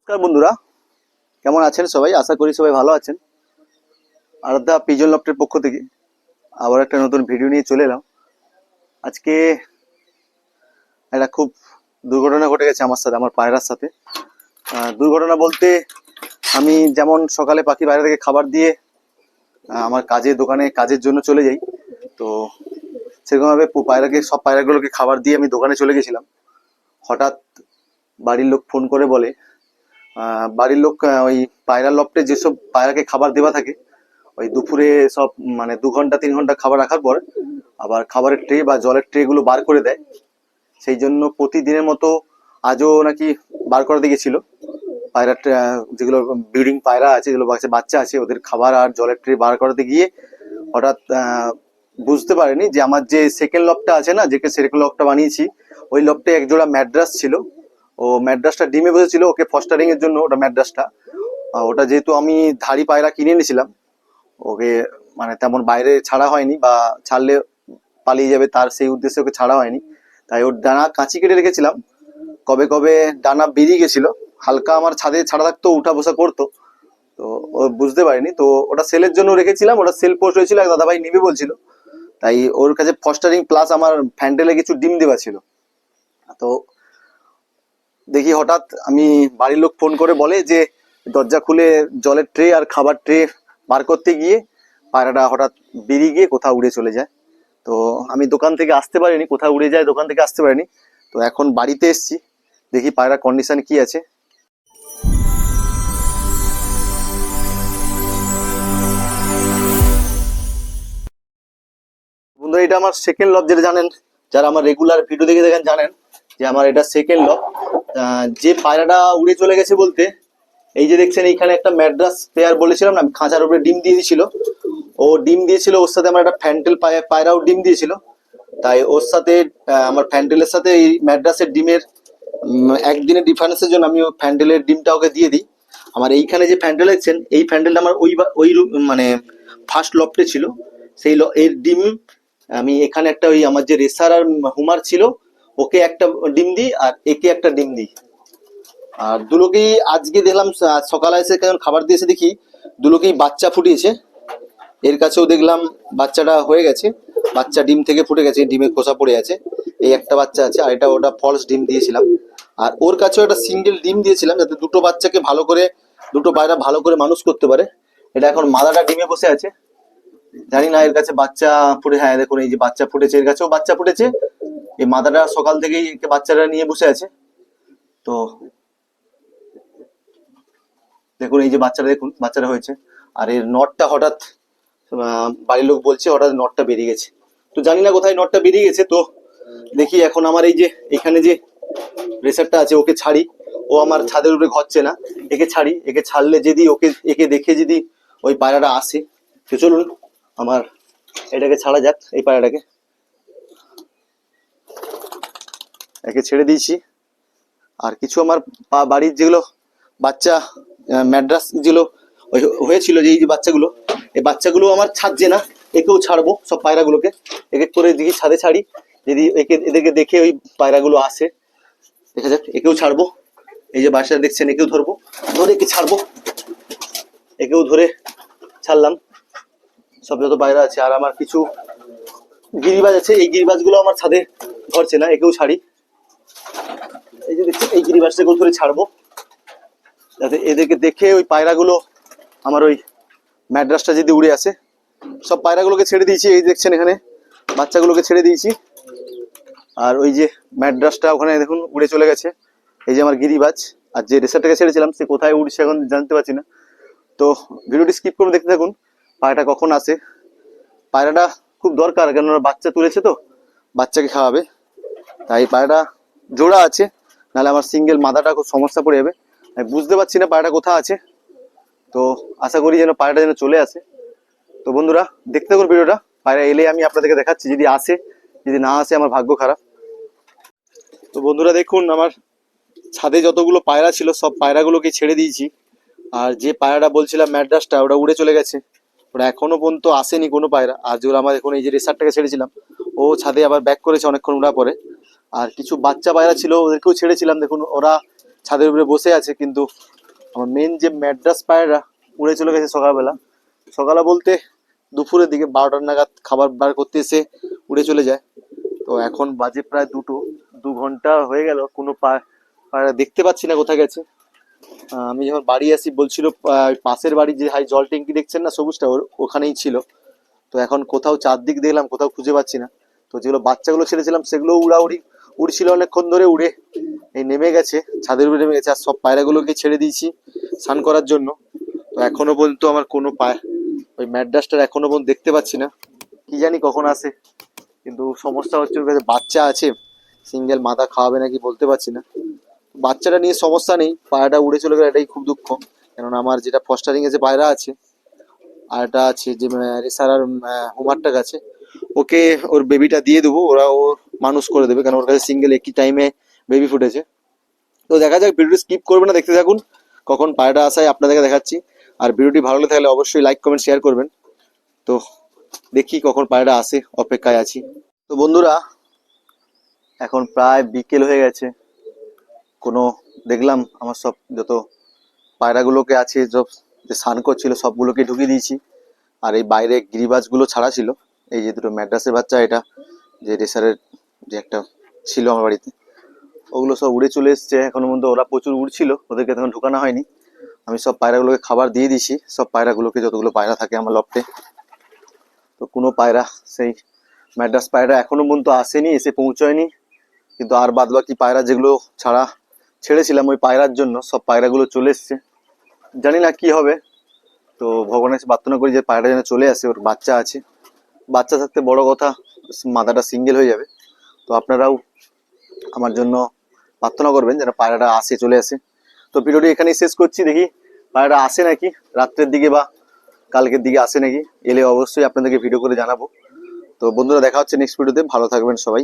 নমস্কার বন্ধুরা, কেমন আছেন সবাই? আশা করি সবাই ভালো আছেন। আরাধ্যা পিজন লফটের পক্ষ থেকে আবার একটা নতুন ভিডিও নিয়ে চলে এলাম। আজকে একটা খুব দুর্ঘটনা ঘটে গেছে আমার সাথে, আমার পায়রার সাথে। দুর্ঘটনা বলতে, আমি যেমন সকালে পাখি বাইরে থেকে খাবার দিয়ে আমার দোকানে কাজের জন্য চলে যাই, তো সেরকমভাবে সব পায়রাগুলোকে খাবার দিয়ে আমি দোকানে চলে গেছিলাম। হঠাৎ বাড়ির লোক ফোন করে বলে, বাড়ির লোক ওই পায়রা লফটে যেসব পায়রাকে খাবার দেওয়া থাকে, ওই দুপুরে সব মানে 2 ঘন্টা 3 ঘন্টা খাবার রাখার পর আবার খাবারের ট্রে বা জলের ট্রে গুলো বার করে দেয়। সেই জন্য প্রতিদিনের মতো আজও নাকি বার করাতে গেছিল। পায়রা যেগুলো ব্রিডিং পায়রা আছে, যেগুলো বাচ্চা আছে, ওদের খাবার আর জলের ট্রে বার করাতে গিয়ে হঠাৎ বুঝতে পারেনি যে আমার যে সেকেন্ড লফটটা আছে না, যে সেকেন্ড লফটটা বানিয়েছি, ওই লফটে এক জোড়া ম্যাড্রাস ছিল। ও ম্যাড্রাসটা ডিমে বসেছিল, ওকে ফস্টারিং এর জন্য ওটা ম্যাড্রাসটা। ওটা যেহেতু আমি ধাড়ি পায়রা কিনে এনেছিলাম, ওকে মানে তেমন বাইরে ছাড়া হয়নি, বা ছাড়লে পালিয়ে যাবে তার সেই উদ্দেশ্যে ওকে ছাড়া হয়নি। তাই ওর ডানা কাঁচি কেটে রেখেছিলাম। কবে কবে ডানা বেরিয়ে গেছিল, হালকা আমার ছাদে ছাড়া থাকতো, উঠা বসা করতো, তো ও বুঝতে পারিনি। তো ওটা সেলের জন্য রেখেছিলাম, ওটা সেল পোস্ট হয়েছিল, এক দাদাভাই নিবে বলছিল, তাই ওর কাছে ফস্টারিং প্লাস আমার ফ্যান্ডেলে কিছু ডিম দেওয়া ছিল। তো দেখি হঠাৎ আমি বাড়ির লোক ফোন করে বলে যে দরজা খুলে জলের ট্রে আর খাবার ট্রে বার করতে গিয়ে পায়রাটা হঠাৎ বেরিয়ে গিয়ে কোথাও উড়ে চলে যায়। তো আমি দোকান থেকে আসতে পারিনি, কোথাও উড়ে যায়, দোকান থেকে আসতে পারিনি। তো এখন বাড়িতে এসছি, দেখি পায়রা কন্ডিশন কি আছে। বন্ধুরা, এটা আমার সেকেন্ড লব, যেটা জানেন, যারা আমার রেগুলার ভিডিও দেখে দেখেন জানেন যে আমার এটা সেকেন্ড লব। যে পায়রাটা উড়ে চলে গেছে বলতে, এই যে দেখছেন এইখানে একটা ম্যাড্রাস পেয়ার বলেছিলাম না, খাঁচার উপরে ডিম দিয়ে দিয়েছিল। ও ডিম দিয়েছিল, ওর সাথে আমার একটা ফ্যান্টেল পায়রাও ডিম দিয়েছিল। তাই ওর সাথে আমার ফ্যান্টেলের সাথে এই ম্যাড্রাসের ডিমের একদিনের ডিফারেন্সের জন্য আমি ফ্যান্টেলের ডিমটা ওকে দিয়ে দিই। আমার এইখানে যে ফ্যান্টেল দেখছেন, এই ফ্যান্টেলটা আমার ওই মানে ফার্স্ট লফটে ছিল। এর ডিম আমি এখানে একটা, ওই আমার যে রেসার আর হুমার ছিল, ওকে একটা ডিম দিই আর একে একটা ডিম দিই। আর দুলোকেই আজকে দেখলাম সকালে এসে কেমন খাবার দিয়েছে, দেখি দুলোকেই বাচ্চা ফুটিয়েছে। এর কাছেও দেখলাম বাচ্চাটা হয়ে গেছে, বাচ্চা ডিম থেকে ফুটে গেছে, ডিমের খোসা পড়ে আছে। এই একটা বাচ্চা আছে, আর এটা ওটা ফলস ডিম দিয়েছিলাম। আর ওর কাছেও একটা সিঙ্গেল ডিম দিয়েছিলাম, যাতে দুটো বাচ্চাকে ভালো করে, দুটো পায়রা ভালো করে মানুষ করতে পারে। এটা এখন মাদাটা ডিমে বসে আছে, জানি না এর কাছে বাচ্চা ফুটে। হ্যাঁ দেখুন, এই যে বাচ্চা ফুটেছে, এর কাছেও বাচ্চা ফুটেছে। এই মাদাটা সকাল থেকেই বাচ্চাটা নিয়ে বসে আছে। তো দেখুন, এই যে বাচ্চাটা, দেখুন বাচ্চাটা হয়েছে। আর এর নটটা হঠাৎ বাড়ির লোক বলছে হঠাৎ নটটা বেরিয়ে গেছে। তো জানি না কোথায় নটটা বেরিয়ে গেছে। তো দেখি এখন আমার এই যে এখানে যে রেসারটা আছে, ওকে ছাড়ি। ও আমার ছাদের উপরে ঘরছে না, একে ছাড়ি। একে ছাড়লে যদি একে দেখে যদি ওই পায়রাটা আসে, তো চলুন আমার এটাকে ছাড়া যাক। এই পায়রাটাকে একে ছেড়ে দিয়েছি। আর কিছু আমার বাড়ির যেগুলো বাচ্চা ম্যাড্রাস যেগুলো হয়েছিল, যে এই যে বাচ্চাগুলো, এই বাচ্চাগুলো আমার ছাড়ছে না, একেও ছাড়বো। সব পায়রাগুলোকে এক এক করে দিকে ছাদে ছাড়ি, যদি এদেরকে দেখে ওই পায়রাগুলো আসে। দেখা যাক, একেও ছাড়বো। এই যে বাচ্চাটা দেখছেন, একেও ধরবো, ধরে একে ছাড়বো। একেও ধরে ছাড়লাম, সব যত পায়রা আছে। আর আমার কিছু গিরিবাজ আছে, এই গিরিবাজগুলো আমার ছাদে ধরছে না, একেও ছাড়ি। এই যে দেখছেন, এই গিরিবাজটাকেও ধরে ছাড়বো, যাতে এদেরকে দেখে ওই পায়রাগুলো আমার ওই ম্যাড্রাসটা যদি উড়ে আসে। সব পায়রাগুলোকে ছেড়ে দিয়েছি, এই দেখছেন এখানে বাচ্চাগুলোকে ছেড়ে দিয়েছি। আর ওই যে ম্যাড্রাসটা ওখানে দেখুন উড়ে চলে গেছে। এই যে আমার গিরিবাজ, আর যে রেসারটাকে ছেড়েছিলাম সে কোথায় উড়ছে এখন জানতে পারছি না। তো ভিডিওটি স্কিপ করে দেখতে থাকুন, পায়রাটা কখন আসে। পায়রাটা খুব দরকার, কেননা বাচ্চা তুলেছে, তো বাচ্চাকে খাওয়াবে। তাই পায়রাটা জোড়া আছে, নাহলে আমার সিঙ্গেল মাদাটা খুব সমস্যা পড়ে যাবে। আমি বুঝতে পারছি না পায়রাটা কোথায় আছে। তো আশা করি যেন পায়রাটা যেন চলে আসে। তো বন্ধুরা, দেখতে থাকুন ভিডিওটা। পায়রা এলে আমি আপনাদেরকে দেখাচ্ছি, যদি আসে, যদি না আসে আমার ভাগ্য খারাপ। তো বন্ধুরা দেখুন, আমার ছাদে যতগুলো পায়রা ছিল সব পায়রাগুলোকে ছেড়ে দিয়েছি। আর যে পায়রাটা বলছিলাম ম্যাড্রাসটা, ওটা উড়ে চলে গেছে, ওটা এখনো পর্যন্ত আসেনি কোনো পায়রা। আর যেগুলো আমার এখন এই যে রেসারটাকে ছেড়েছিলাম, ও ছাদে আবার ব্যাক করেছে অনেকক্ষণ উড়া পরে। আর কিছু বাচ্চা পায়রা ছিল, ওদেরকেও ছেড়েছিলাম, দেখুন ওরা ছাদের উপরে বসে আছে, কিন্তু আমার মেন যে ম্যাড্রাস পায়রা উড়ে চলে গেছে সকালবেলা। সকালে বলতে দুপুরের দিকে 12টার নাগাদ খাবার বার করতে এসে উড়ে চলে যায়। তো এখন বাজে প্রায় 2 ঘন্টা হয়ে গেল, কোনো পায়রা দেখতে পাচ্ছি না কোথায় গেছে। আমি যখন বাড়ি আসি বলছিল ওই পাশের বাড়ি যে হাই জল ট্যাঙ্কি দেখছেন না সবুজটা, ওখানেই ছিল। তো এখন কোথাও চারদিক দেখলাম, কোথাও খুঁজে পাচ্ছি না। তো যেগুলো বাচ্চাগুলো ছেড়েছিলাম সেগুলো উড়াউড়ি উড়ছিল অনেকক্ষণ ধরে, উড়ে এই নেমে গেছে, ছাদের উপরে নেমে গেছে। আর সব পায়রাগুলোকে ছেড়ে দিয়েছি স্নান করার জন্য। তো এখনো পর্যন্ত আমার কোনো ওই ম্যাড্রাসটার এখনো পর্যন্ত দেখতে পাচ্ছি না, কি জানি কখন আসে। কিন্তু সমস্যা হচ্ছে ওর কাছে বাচ্চা আছে, সিঙ্গেল মাথা খাওয়াবে নাকি বলতে পারছি না। বাচ্চাটা নিয়ে সমস্যা নেই, পায়রাটা উড়ে চলে গেলে এটাই খুব দুঃখ। কেননা আমার যেটা ফস্টারিং এ যে পায়রা আছে, আর একটা আছে যে রেসার আর হোমারটার কাছে, ওকে ওর বেবিটা দিয়ে দেবো, ওরা ও মানুষ করে দেবে, কারণ ওর কাছে সিঙ্গেল একই টাইমে বেবি ফুটেছে। তো দেখা যাক, ভিডিওটি স্কিপ করবে না, দেখতে থাকুন কখন পায়রাটা আসায় আপনাদেরকে দেখাচ্ছি। আর ভিডিওটি ভালো লাগে থাকলে অবশ্যই লাইক কমেন্ট শেয়ার করবেন। তো দেখি কখন পায়রাটা আসে, অপেক্ষায় আছি। তো বন্ধুরা, এখন প্রায় বিকেল হয়ে গেছে। কোনো দেখলাম আমার সব যত পায়রাগুলোকে আছে, সব যে স্নান করছিল সবগুলোকে ঢুকিয়ে দিয়েছি। আর এই বাইরে গিরিবাজগুলো ছাড়া ছিল, এই যে দুটো ম্যাড্রাসের বাচ্চা, এটা যে রেসারের যে একটা ছিল আমার বাড়িতে, ওগুলো সব উড়ে চলে এসছে। এখনো পর্যন্ত ওরা প্রচুর উড়ছিল, ওদেরকে তখন ঢুকানো হয়নি। আমি সব পায়রাগুলোকে খাবার দিয়ে দিয়েছি, সব পায়রাগুলোকে, যতগুলো পায়রা থাকে আমার লফটে। তো কোনো পায়রা, সেই ম্যাড্রাস পায়রা এখনো পর্যন্ত আসেনি, এসে পৌঁছয়নি। কিন্তু আর বাদ বাকি পায়রা যেগুলো ছেড়েছিলাম ওই পায়রার জন্য, সব পায়রাগুলো চলে এসছে। জানি না কি হবে। তো ভগবানের কাছে প্রার্থনা করি যে পায়রাটা যেন চলে আসে, ওর বাচ্চা আছে। বাচ্চা থাকতে বড় কথা, মাথাটা সিঙ্গেল হয়ে যাবে। তো আপনারাও আমার জন্য প্রার্থনা করবেন যেন পায়রাটা আসে, চলে আসে। তো ভিডিওটি এখানেই শেষ করছি, দেখি পায়রাটা আসে নাকি রাত্রের দিকে বা কালকের দিকে আসে নাকি। এলে অবশ্যই আপনাদেরকে ভিডিও করে জানাবো। তো বন্ধুরা, দেখা হচ্ছে নেক্সট ভিডিওতে, ভালো থাকবেন সবাই।